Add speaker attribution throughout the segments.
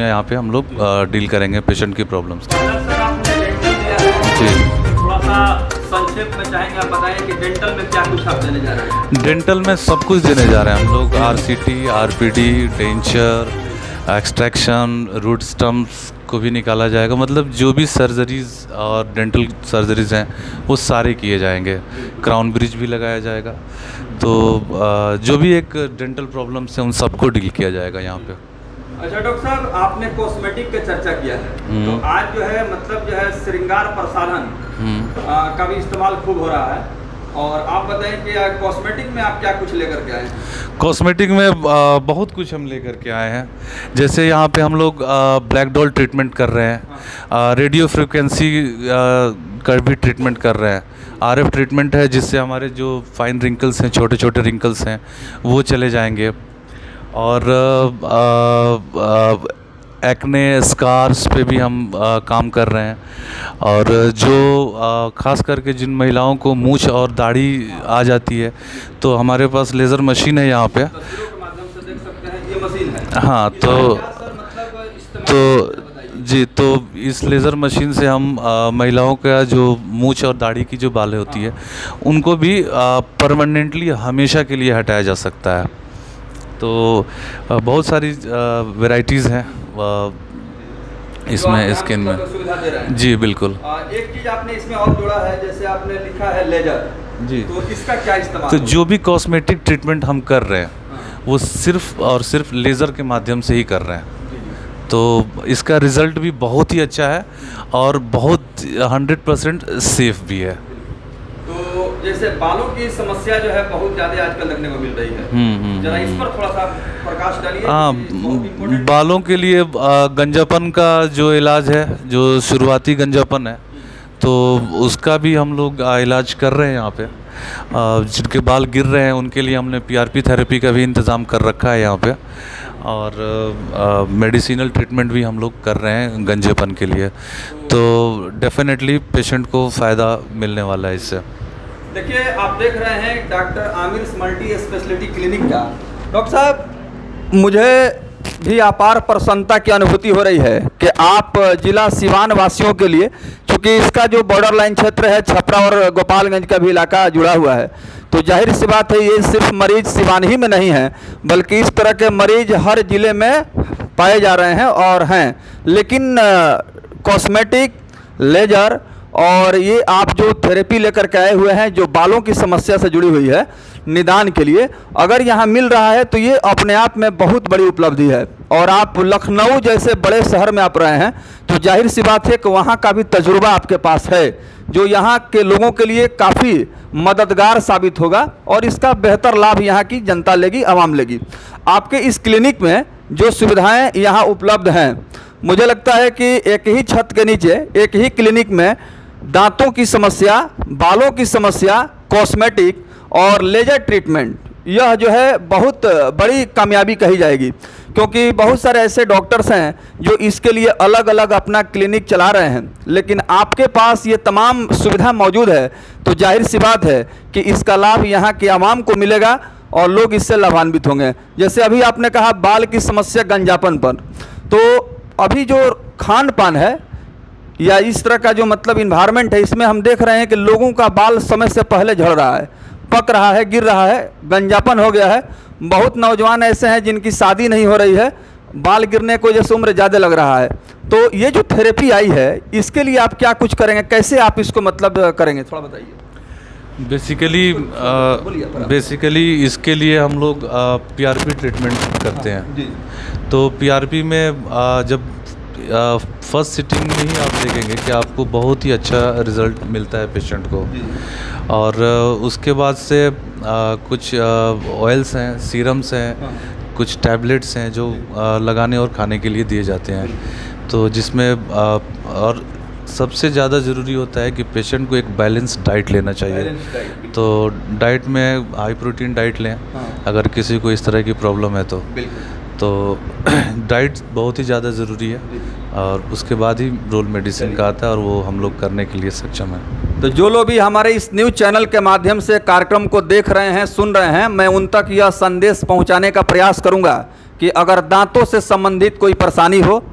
Speaker 1: यहाँ पे हम लोग डील करेंगे पेशेंट की प्रॉब्लम्स।
Speaker 2: सर आपने डेंटल दिया है,
Speaker 1: जी,
Speaker 2: थोड़ा सा संक्षेप में चाहेंगे आप बताएं कि डेंटल में क्या कुछ आप देने जा रहे हैं?
Speaker 1: डेंटल में सब कुछ देने जा रहे हैं हम लोग। RCT, RPD, denture, extraction, root stumps को भी निकाला जाएगा। मतलब जो भी सर्जरीज़ और डेंटल सर्जरीज़ हैं वो सारे किए जाएंगे। क्राउन ब्रिज भी लगाया जाएगा। तो जो भी एक डेंटल प्रॉब्लम्स हैं उन सबको डील किया जाएगा यहाँ पे।
Speaker 2: अच्छा डॉक्टर साहब, आपने कॉस्मेटिक की चर्चा किया है, तो आज जो है मतलब जो है श्रृंगार प्रसाधन का भी इस्तेमाल खूब हो रहा है, और आप बताएं कि कॉस्मेटिक में आप क्या कुछ लेकर के आए हैं?
Speaker 1: कॉस्मेटिक में बहुत कुछ हम लेकर के आए हैं। जैसे यहाँ पे हम लोग ब्लैक डॉल ट्रीटमेंट कर रहे हैं, रेडियो फ्रिक्वेंसी का भी ट्रीटमेंट कर रहे हैं, आरएफ ट्रीटमेंट है जिससे हमारे जो फाइन रिंकल्स हैं, छोटे छोटे रिंकल्स हैं, वो चले जाएंगे। और एक्ने स्कार्स पे भी हम काम कर रहे हैं। और जो ख़ास करके जिन महिलाओं को मूंछ और दाढ़ी आ जाती है, तो हमारे पास लेज़र मशीन है यहाँ पे।
Speaker 2: तस्वीरों के माध्यम से देख सकते हैं ये मशीन है।
Speaker 1: हाँ, तो इस लेज़र मशीन से हम महिलाओं का जो मूंछ और दाढ़ी की जो बालें होती है उनको भी परमानेंटली हमेशा के लिए हटाया जा सकता है। तो बहुत सारी वैरायटीज़ हैं इसमें, स्किन में।
Speaker 2: सुविधा दे रहे हैं।
Speaker 1: जी बिल्कुल।
Speaker 2: एक चीज़ आपने इसमें और जोड़ा है, जैसे आपने लिखा है लेजर।
Speaker 1: जी,
Speaker 2: तो इसका क्या इस्तेमाल?
Speaker 1: तो जो भी कॉस्मेटिक ट्रीटमेंट हम कर रहे हैं वो सिर्फ और सिर्फ लेज़र के माध्यम से ही कर रहे हैं। तो इसका रिज़ल्ट भी बहुत ही अच्छा है और बहुत 100% सेफ़ भी है।
Speaker 2: तो जैसे बालों की समस्या जो है बहुत ज़्यादा आजकल देखने को मिल रही है, जरा इस पर थोड़ा सा प्रकाश डालिए।
Speaker 1: हाँ, बालों के लिए गंजापन का जो इलाज है, जो शुरुआती गंजापन है, तो उसका भी हम लोग इलाज कर रहे हैं यहाँ पे। जिनके बाल गिर रहे हैं उनके लिए हमने पीआरपी थेरेपी का भी इंतज़ाम कर रखा है यहाँ पे। और मेडिसिनल ट्रीटमेंट भी हम लोग कर रहे हैं गंजेपन के लिए। तो डेफिनेटली पेशेंट को फ़ायदा मिलने वाला है इससे।
Speaker 2: देखिए, आप देख रहे हैं doctor Aamir multi speciality clinic का। डॉक्टर साहब, मुझे भी अपार प्रसन्नता की अनुभूति हो रही है कि आप जिला सिवान वासियों के लिए, चूँकि इसका जो बॉर्डर लाइन क्षेत्र है छपरा और गोपालगंज का भी इलाका जुड़ा हुआ है, तो जाहिर सी बात है ये सिर्फ मरीज सिवान ही में नहीं है, बल्कि इस तरह के मरीज हर ज़िले में पाए जा रहे हैं और हैं। लेकिन कॉस्मेटिक, लेजर और ये आप जो थेरेपी लेकर के आए हुए हैं, जो बालों की समस्या से जुड़ी हुई है निदान के लिए, अगर यहाँ मिल रहा है तो ये अपने आप में बहुत बड़ी उपलब्धि है। और आप लखनऊ जैसे बड़े शहर में आप रहे हैं, तो जाहिर सी बात है कि वहाँ का भी तजुर्बा आपके पास है, जो यहाँ के लोगों के लिए काफ़ी मददगार साबित होगा और इसका बेहतर लाभ यहाँ की जनता लेगी, आवाम लेगी। आपके इस क्लिनिक में जो सुविधाएँ यहाँ उपलब्ध हैं, मुझे लगता है कि एक ही छत के नीचे, एक ही क्लिनिक में दांतों की समस्या, बालों की समस्या, कॉस्मेटिक और लेजर ट्रीटमेंट, यह जो है बहुत बड़ी कामयाबी कही जाएगी। क्योंकि बहुत सारे ऐसे डॉक्टर्स हैं जो इसके लिए अलग अलग अपना क्लिनिक चला रहे हैं, लेकिन आपके पास ये तमाम सुविधा मौजूद है, तो जाहिर सी बात है कि इसका लाभ यहाँ के आवाम को मिलेगा और लोग इससे लाभान्वित होंगे। जैसे अभी आपने कहा बाल की समस्या, गंजापन पर, तो अभी जो खान पान है या इस तरह का जो मतलब इन्वायरमेंट है, इसमें हम देख रहे हैं कि लोगों का बाल समय से पहले झड़ रहा है, पक रहा है, गिर रहा है, गंजापन हो गया है। बहुत नौजवान ऐसे हैं जिनकी शादी नहीं हो रही है, बाल गिरने को जैसे उम्र ज़्यादा लग रहा है। तो ये जो थेरेपी आई है, इसके लिए आप क्या कुछ करेंगे, कैसे आप इसको मतलब करेंगे, थोड़ा बताइए।
Speaker 1: बेसिकली इसके लिए हम लोग पीआरपी ट्रीटमेंट करते हैं।
Speaker 2: जी।
Speaker 1: तो पीआरपी में जब फर्स्ट सिटिंग में ही आप देखेंगे कि आपको बहुत ही अच्छा रिज़ल्ट मिलता है पेशेंट को। और उसके बाद से कुछ ऑयल्स हैं, सीरम्स हैं, कुछ टैबलेट्स हैं जो लगाने और खाने के लिए दिए जाते हैं। तो जिसमें और सबसे ज़्यादा ज़रूरी होता है कि पेशेंट को एक बैलेंस डाइट लेना चाहिए। तो डाइट में हाई प्रोटीन डाइट लें अगर किसी को इस तरह की प्रॉब्लम है तो डाइट बहुत ही ज़्यादा ज़रूरी है। और उसके बाद ही रोल मेडिसिन का आता है और वो हम लोग करने के लिए सक्षम है।
Speaker 2: तो जो लोग भी हमारे इस न्यूज़ चैनल के माध्यम से कार्यक्रम को देख रहे हैं, सुन रहे हैं, मैं उन तक यह संदेश पहुंचाने का प्रयास करूंगा कि अगर दांतों से संबंधित कोई परेशानी हो,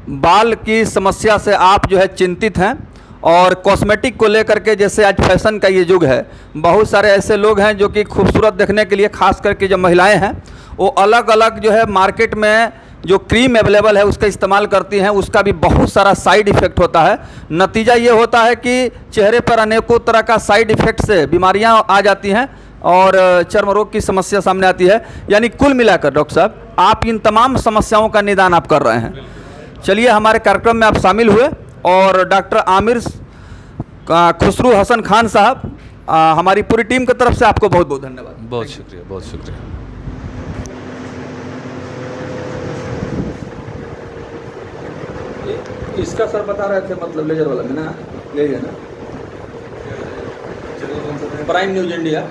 Speaker 2: बाल की समस्या से आप जो है चिंतित हैं और कॉस्मेटिक को लेकर के, जैसे आज फैशन का ये युग है, बहुत सारे ऐसे लोग हैं जो कि खूबसूरत दिखने के लिए, खास करके जो महिलाएं हैं वो अलग अलग जो है मार्केट में जो क्रीम अवेलेबल है उसका इस्तेमाल करती हैं। उसका भी बहुत सारा साइड इफ़ेक्ट होता है। नतीजा ये होता है कि चेहरे पर अनेकों तरह का साइड इफ़ेक्ट से बीमारियां आ जाती हैं और चर्म रोग की समस्या सामने आती है। यानी कुल मिलाकर डॉक्टर साहब, आप इन तमाम समस्याओं का निदान आप कर रहे हैं। चलिए, हमारे कार्यक्रम में आप शामिल हुए और डॉक्टर आमिर खुसरू हसन खान साहब, हमारी पूरी टीम की तरफ से आपको बहुत बहुत धन्यवाद।
Speaker 1: बहुत शुक्रिया, बहुत शुक्रिया।
Speaker 2: इसका सर बता रहे थे, मतलब लेजर वाला में ना, यही है ना, प्राइम न्यूज इंडिया।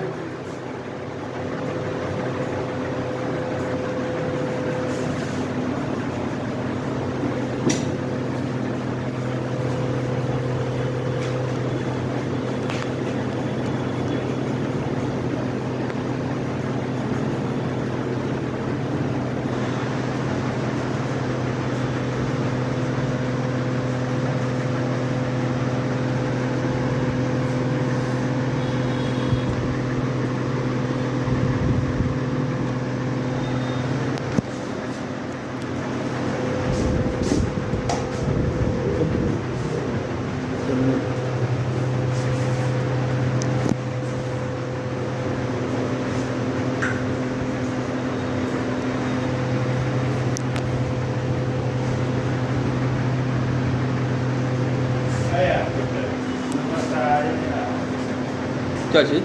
Speaker 2: क्या चीज?